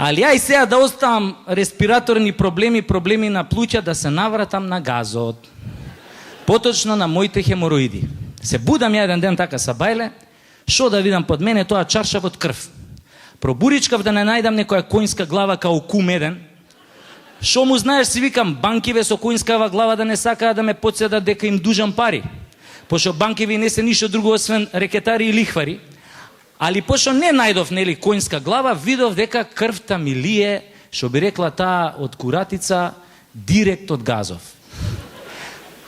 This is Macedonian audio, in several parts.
Али ај сега да оставам респираторни проблеми на плуќа, да се навратам на газот. Поточно на моите хемороиди. Се будам ја еден ден така са бајле, шо да видам под мене тоа чаршав од крв. Пробуричкав да не најдам некоја коњска глава као кум еден. Шо му знаеш, си викам, банкиве со коњскава глава да не сакаат да ме подседат дека им дужам пари. Пошо банкиви не се ништо друго освен рекетари и лихвари. Али пошо не најдов нели коњска глава, видов дека крвта ми лие, шо би рекла таа од куратица, директ од газов.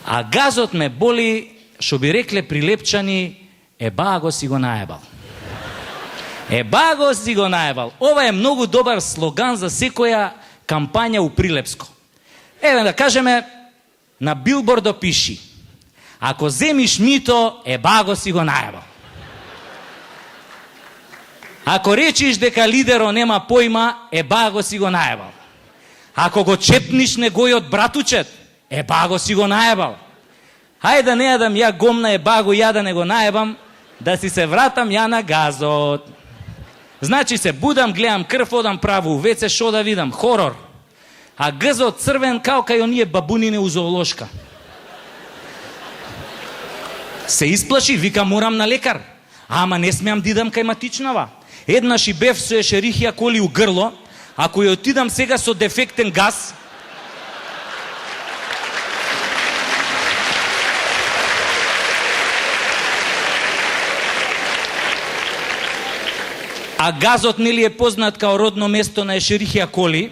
А газот ме боли, шо би рекле прилепчани, еба го си го наебал. Еба го си го наебал. Ова е многу добар слоган за секоја кампања у Прилепско. Еве да кажеме, на билбордо пиши: ако земиш мито, еба го си го наебал. Ако речиш дека лидеро нема појма, еба го си го наебал. Ако го чепниш негојот братучет, еба го си го наебал. Хајде да не јадам ја гомна, еба го ја да не го наебам, да си се вратам ја на газот. Значи се будам, гледам крв, одам право у веце, шо да видам? Хорор. А гзот црвен као кај оние бабунине у зоолошка. Се исплаши, вика морам на лекар. Ама не смеам да идам кај матичнава. Еднаш и бев со ешерихија коли у грло, ако ја отидам сега со дефектен газ, а газот нели е познат као родно место на ешерихија коли,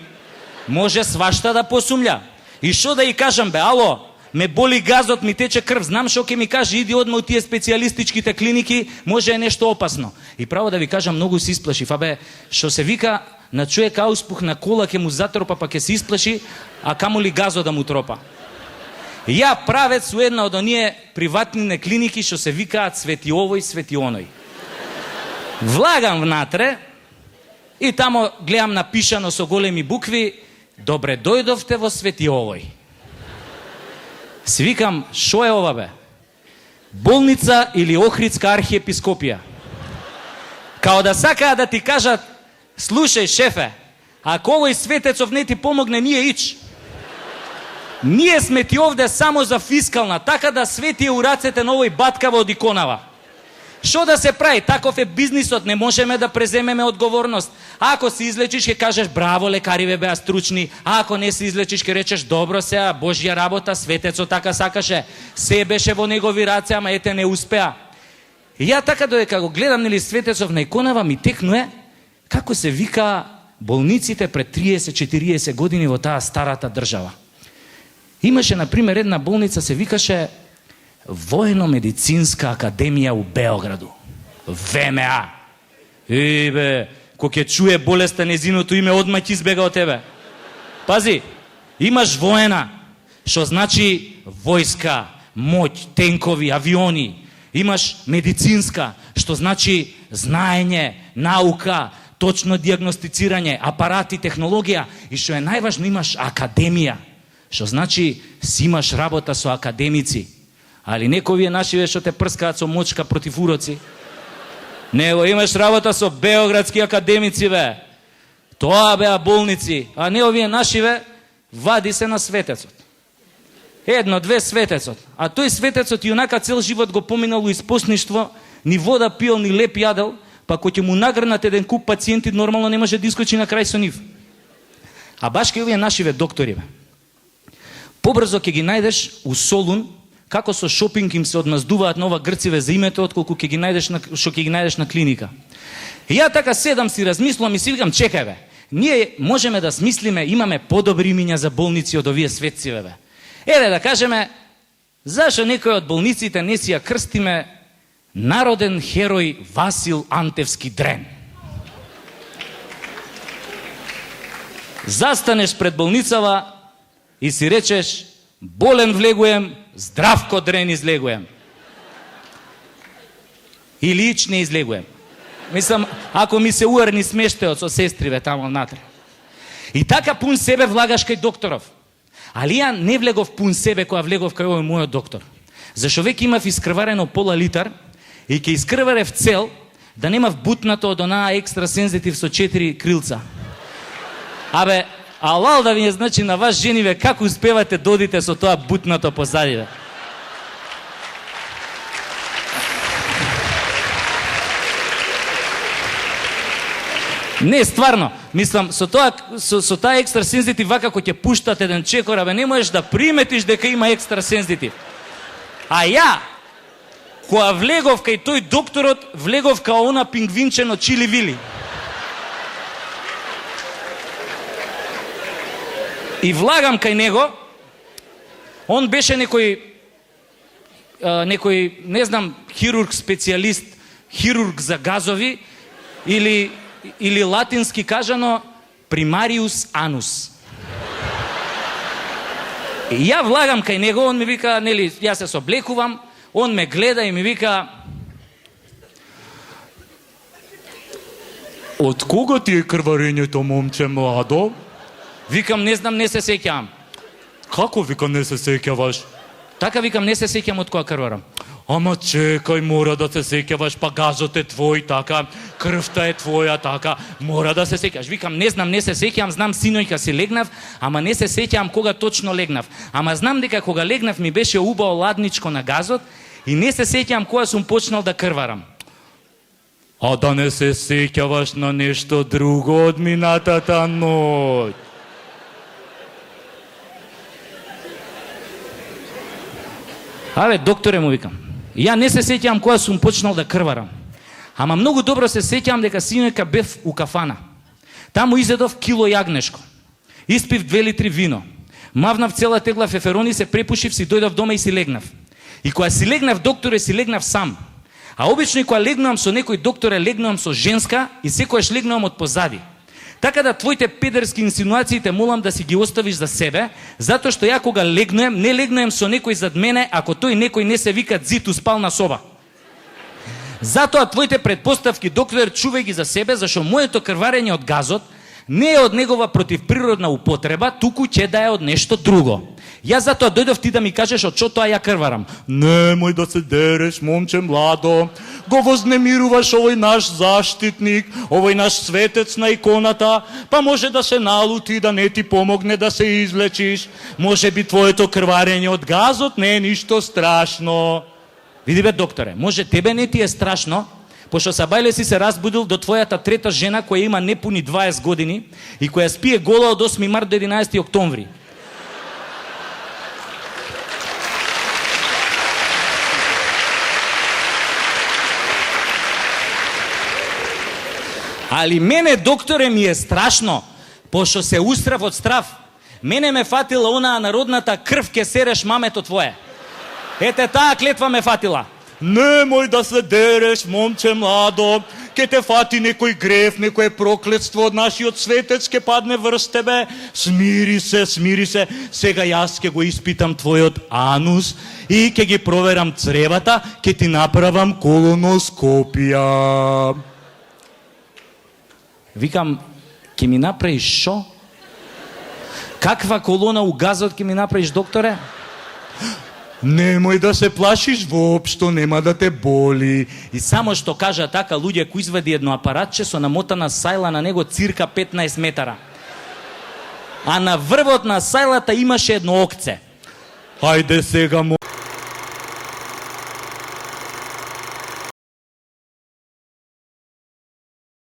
може свашта да посумља. И шо да ја кажам бе, ало, ме боли газот, ми тече крв, знам шо ќе ми каже, иди одма у тие специјалистичките клиники, може е нешто опасно. И право да ви кажам, многу се исплашив, абе, шо се вика, на човек ауспух на кола ќе му затропа, па ќе се исплаши, а камоли газот да му тропа. Ја правец у една од оние приватни клиники, шо се викаат свети овој, свети оној. Влагам внатре и тамо гледам напишано со големи букви: добре дојдовте во свети овој. Си викам, шо е ова бе? Болница или Охридска архиепископија? Као да сакаат да ти кажат: слушај шефе, ако овој светецов не ти помогне, ние ич. Ние сме ти овде само за фискална, така да свети е у рацете на овој баткава од иконава. Шо да се прави? Таков е бизнисот, не можеме да преземеме одговорност. Ако се излечиш, ќе кажеш браво, лекариве беа стручни, а ако не се излечиш, ќе речеш добро сеа, Божја работа, светецот така сакаше, се беше во негови раце, ама ете не успеа. И ја така додека го гледам нели светецов на иконава, ми текнуе како се вика болниците пред 30-40 години во таа старата држава. Имаше, например, една болница се викаше Војно-медицинска академија у Београду. ВМА. Бе, кој ќе чуе болеста незиното име, одма ќе избега од тебе. Пази, имаш воена, што значи војска, моќ, тенкови, авиони. Имаш медицинска, што значи знаење, наука, точно диагностицирање, апарати, технологија. И што е најважно, имаш академија, што значи си имаш работа со академици. Али некои вие нашиве што те прскаат со мочка против уроци. Него имаш работа со београдски академици бе. Тоа беа болници, а не овие нашиве вади се на светецот. Едно, две светецот. А тој светецот и онака цел живот го поминал у испосничство, ни вода пиел, ни леп јадел, па кој ќе му нагрнат еден куп пациенти, нормално не може да искочи на крај со нив. А баш ке овие нашиве доктори бе. Побрзо ќе ги најдеш у Солун, како со шопинг им се одмаздуваат нова грциве за името, отколку ќе ги најдеш на клиника. И ја така седам си размислувам и си викам, чекај бе, ние можеме да смислиме, имаме подобри имиња за болници од овие светциве бе. Еве да кажеме, зашо некој од болниците не си ја крстиме народен херој Васил Антевски Дрен? Застанеш пред болницава и си речеш: болен влегуем, здравко Дрен излегуем. Или ич не излегуем. Мислам, ако ми се уарни смештеот со сестриве тамо внатре. И така пун себе влагаш кај докторов. Али ја не влегов пун себе која влегов кај овој мојот доктор. Зашо веќе имав искрварено пола литар и ќе искрварев цел да немав бутнато од онаа екстра сензитив со 4 крилца. Абе, алал да ви е, значи, на вас жени, бе, како успевате да одите со тоа бутнато позади, бе? Не, стварно, мислам, со таа екстра сензитив, вака кој ќе пуштат еден чекор, абе, не можеш да приметиш дека има екстра сензитив. А ја, која влегов кај тој докторот, влегов као она пингвинче на Чили Вили. И влагам кај него, он беше некој, не знам, хирург специјалист, хирург за газови, или латински кажано примариус анус. И ја влагам кај него, он ми вика, нели, јас се соблекувам, он ме гледа и ми вика: "Од кога ти е крварењето, момче младо?" Викам: "Не знам, не се сеќавам." "Како?" викам, "Не се сеќаваш?" Така, викам, "Не се сеќам од кога крварам." "Ама чекај, мора да се сеќаваш, па газот е твој, така, крвта е твоја, така, мора да се сеќаш." Викам: "Не знам, не се сеќавам, знам синојка си легнав, ама не се сеќавам кога точно легнав. Ама знам дека кога легнав ми беше убаво ладничко на газот и не се сеќавам кога сум почнал да крварам." "А да не се сеќаваш на нешто друго од минатата ноќ?" "Абе, докторе," му викам, "ја не се сеќавам кога сум почнал да крварам. Ама многу добро се сеќавам дека синојка бев у кафана. Таму изедов кило јагнешко. Испив 2 литри вино. Мавнав цела тегла феферони, се препушив, си дојдов дома и си легнав. И кога си легнав, докторе, си легнав сам. А обично и кога легнувам со некој, докторе, легнувам со женска и секојаш легнувам од позади. Така да твоите педерски инсинуации те молам да си ги оставиш за себе, затоа што ја кога легнуем, не легнуем со некој зад мене, ако тој некој не се вика Дзит у спална соба. Затоа твоите предпоставки, доктор, чувај ги за себе, зашто моето крварење од газот не е од негова противприродна употреба, туку ќе да е од нешто друго. Јас затоа дојдов ти да ми кажеш од што тоа ја крварам." "Немој да се дереш, момче младо. Го вознемируваш овој наш заштитник, овој наш светец на иконата, па може да се налути, да не ти помогне да се излечиш. Може би твоето крварење од газот не е ништо страшно." Види, бе, докторе, може тебе не ти е страшно, пошто Сабајле си се разбудил до твојата трета жена која има непуни 20 години и која спие гола од 8 март до 11 октомври. Али мене, докторе, ми е страшно, пошто се устрав од страв. Мене ме фатила онаа народната крв ке сереш мамето твое. Ете таа клетва ме фатила. "Немој да се дереш, момче младо, ке те фати некој грев, некое проклетство од нашиот светец ке падне врз тебе. Смири се, смири се. Сега јас ке го испитам твојот анус и ке ги проверам цревата, ке ти направам колоноскопија." Викам: "Ке ми направиш шо? Каква колона у газот ке ми направиш, докторе?" "Немој да се плашиш, воопшто нема да те боли." И само што кажа така, луѓе, кој извади едно апаратче со намотана сајла на него цирка 15 метара. А на врвот на сајлата имаше едно окце. "Ајде сега,